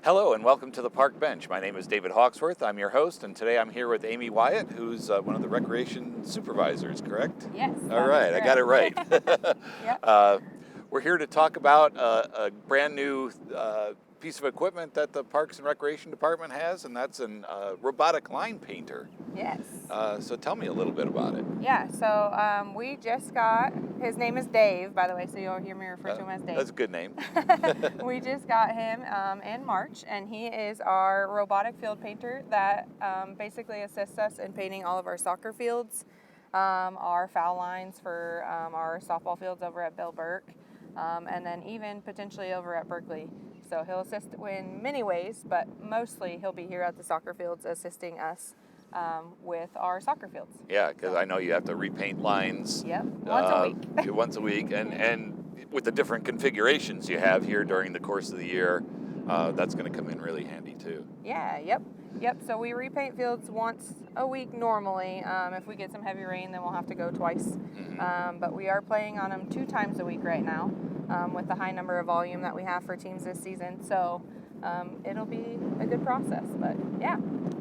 Hello and welcome to the Park Bench. My name is David Hawksworth. I'm your host, and today I'm here with Amy Wyatt, who's one of the recreation supervisors, correct? Yes. All right, I got it right. Yep. We're here to talk about a brand new piece of equipment that the Parks and Recreation Department has, and that's a robotic line painter. Yes. So tell me a little bit about it. Yeah, so we just got, his name is Dave, by the way, so you'll hear me refer to him as Dave. That's a good name. We just got him in March, and he is our robotic field painter that basically assists us in painting all of our soccer fields, our foul lines for our softball fields over at Bill Burke, and then even potentially over at Berkeley. So he'll assist in many ways, but mostly he'll be here at the soccer fields assisting us with our soccer fields. Yeah, because I know you have to repaint lines. Yep, once a week. Once a week, and with the different configurations you have here during the course of the year, that's going to come in really handy too. Yeah, yep. So we repaint fields once a week normally. If we get some heavy rain, then we'll have to go twice. Mm-hmm. But we are playing on them 2 times a week right now with the high number of volume that we have for teams this season. So it'll be a good process, but yeah.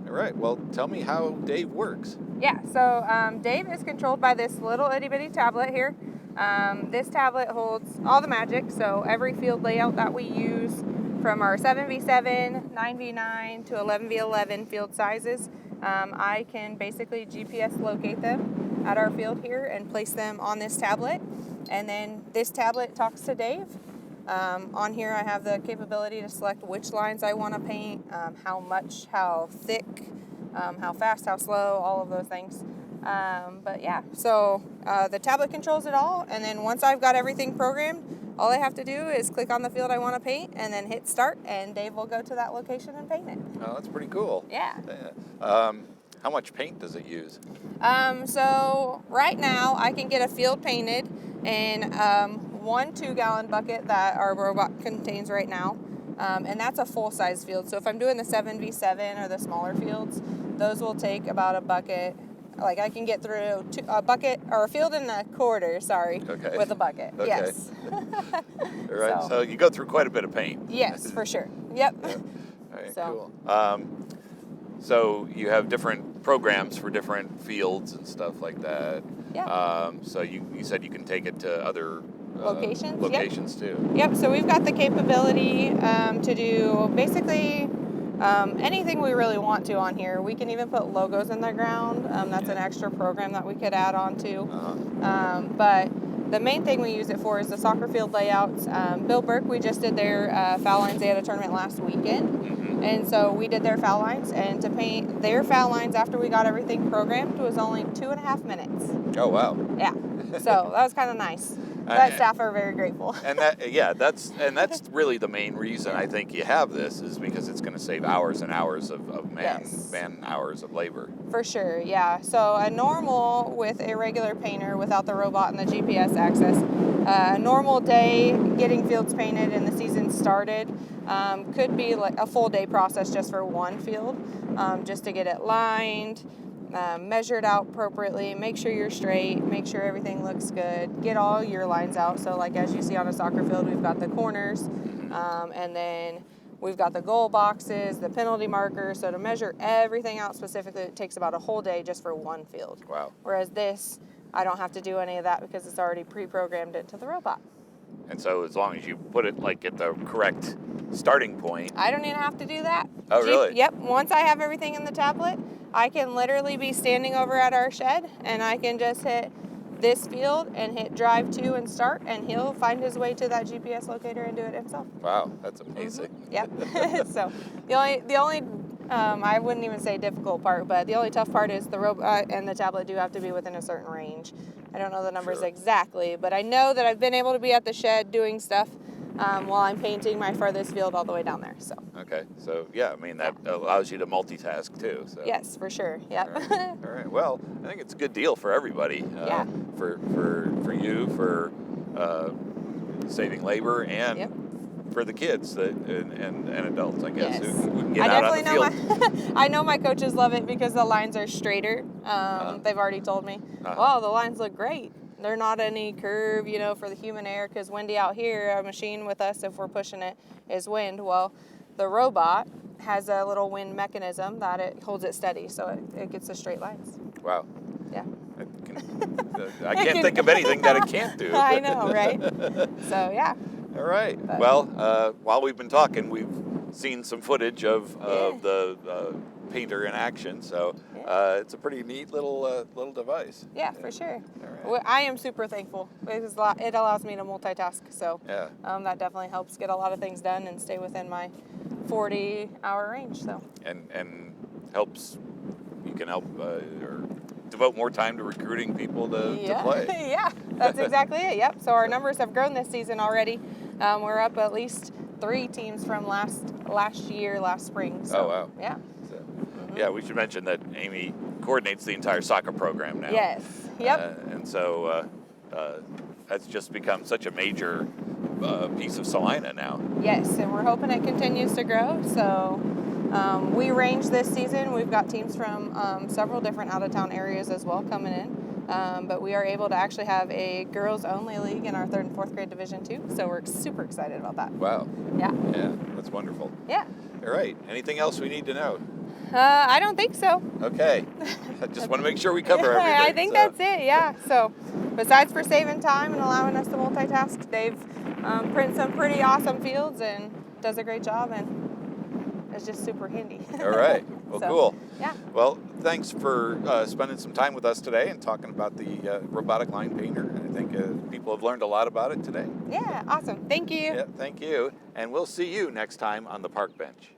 All right, well, tell me how Dave works. Yeah, so Dave is controlled by this little itty-bitty tablet here. This tablet holds all the magic, so every field layout that we use from our 7v7, 9v9 to 11v11 field sizes, I can basically GPS locate them at our field here and place them on this tablet. And then this tablet talks to Dave. On here I have the capability to select which lines I want to paint, how much, how thick, how fast, how slow, all of those things. But yeah, so the tablet controls it all, and then once I've got everything programmed, all I have to do is click on the field I want to paint and then hit start, and Dave will go to that location and paint it. Oh, that's pretty cool. Yeah. How much paint does it use? So right now I can get a field painted in 1 2-gallon bucket that our robot contains right now, and that's a full-size field. So if I'm doing the 7v7 or the smaller fields, those will take about a bucket. Like I can get through a bucket or a field and a quarter, okay. With a bucket. Okay. Yes. All right, so you go through quite a bit of paint. Yes, for sure. Yep. Yeah. All right, cool. So you have different programs for different fields and stuff like that. Yeah. So you said you can take it to other locations too. Yep, so we've got the capability to do basically anything we really want to on here. We can even put logos in the ground. That's an extra program that we could add on to. But the main thing we use it for is the soccer field layouts. Bill Burke, we just did their foul lines. They had a tournament last weekend. Mm-hmm. And so we did their foul lines. And to paint their foul lines after we got everything programmed was only 2.5 minutes. Oh, wow. Yeah. So that was kind of nice. That staff are very grateful. And that's really the main reason I think you have this, is because it's going to save hours and hours of man hours of labor. For sure, yeah. So a normal with a regular painter without the robot and the GPS access, a normal day getting fields painted and the season started could be like a full day process just for one field, just to get it lined, measured out appropriately, make sure you're straight, make sure everything looks good, get all your lines out. So like as you see on a soccer field, we've got the corners, and then we've got the goal boxes, the penalty markers. So to measure everything out specifically, it takes about a whole day just for one field. Wow. Whereas this, I don't have to do any of that because it's already pre-programmed into the robot. And so as long as you put it like at the correct starting point. I don't even have to do that. Oh, really? Yep. Once I have everything in the tablet, I can literally be standing over at our shed and I can just hit this field and hit drive to and start, and he'll find his way to that GPS locator and do it himself. Wow, that's amazing. Mm-hmm. Yep. So the only I wouldn't even say difficult part, but the only tough part is the robot and the tablet do have to be within a certain range. I don't know the numbers exactly, but I know that I've been able to be at the shed doing stuff while I'm painting my furthest field all the way down there. So. Okay, so yeah, I mean that allows you to multitask too. So. Yes, for sure. Yep. All right. Well, I think it's a good deal for everybody. For you, for saving labor, and for the kids and adults, I guess, who can get out on the field. I know my coaches love it because the lines are straighter. They've already told me, well, the lines look great. They're not any curve, for the human error, because windy out here, a machine with us, if we're pushing it, is wind. Well, The robot has a little wind mechanism that it holds it steady, so it gets the straight lines. Wow. Yeah. I can't think of anything that it can't do. I know, right? So, yeah. All right. But, well, while we've been talking, we've seen some footage of the painter in action. So it's a pretty neat little device. Yeah, for sure. All right. I am super thankful because it allows me to multitask. So that definitely helps get a lot of things done and stay within my 40-hour range. So and helps. You can help or devote more time to recruiting people to play. Yeah, that's exactly it. Yep. So our numbers have grown this season already. We're up at least 3 teams from last spring. So, oh wow. Yeah. So, yeah, we should mention that Amy coordinates the entire soccer program now. Yes. Yep. And so that's just become such a major piece of Salina now. Yes, and we're hoping it continues to grow. So we range this season. We've got teams from several different out-of-town areas as well coming in. But we are able to actually have a girls-only league in our 3rd and 4th grade Division II. So we're super excited about that. Wow. Yeah. Yeah, that's wonderful. Yeah. All right. Anything else we need to know? I don't think so. Okay. I just want to make sure we cover everything. I think that's it, yeah. So besides for saving time and allowing us to multitask, Dave prints some pretty awesome fields and does a great job, and it's just super handy. All right. Well, so, cool. Yeah. Well, thanks for spending some time with us today and talking about the robotic line painter. I think people have learned a lot about it today. Yeah, awesome. Thank you. Yeah, thank you. And we'll see you next time on the Park Bench.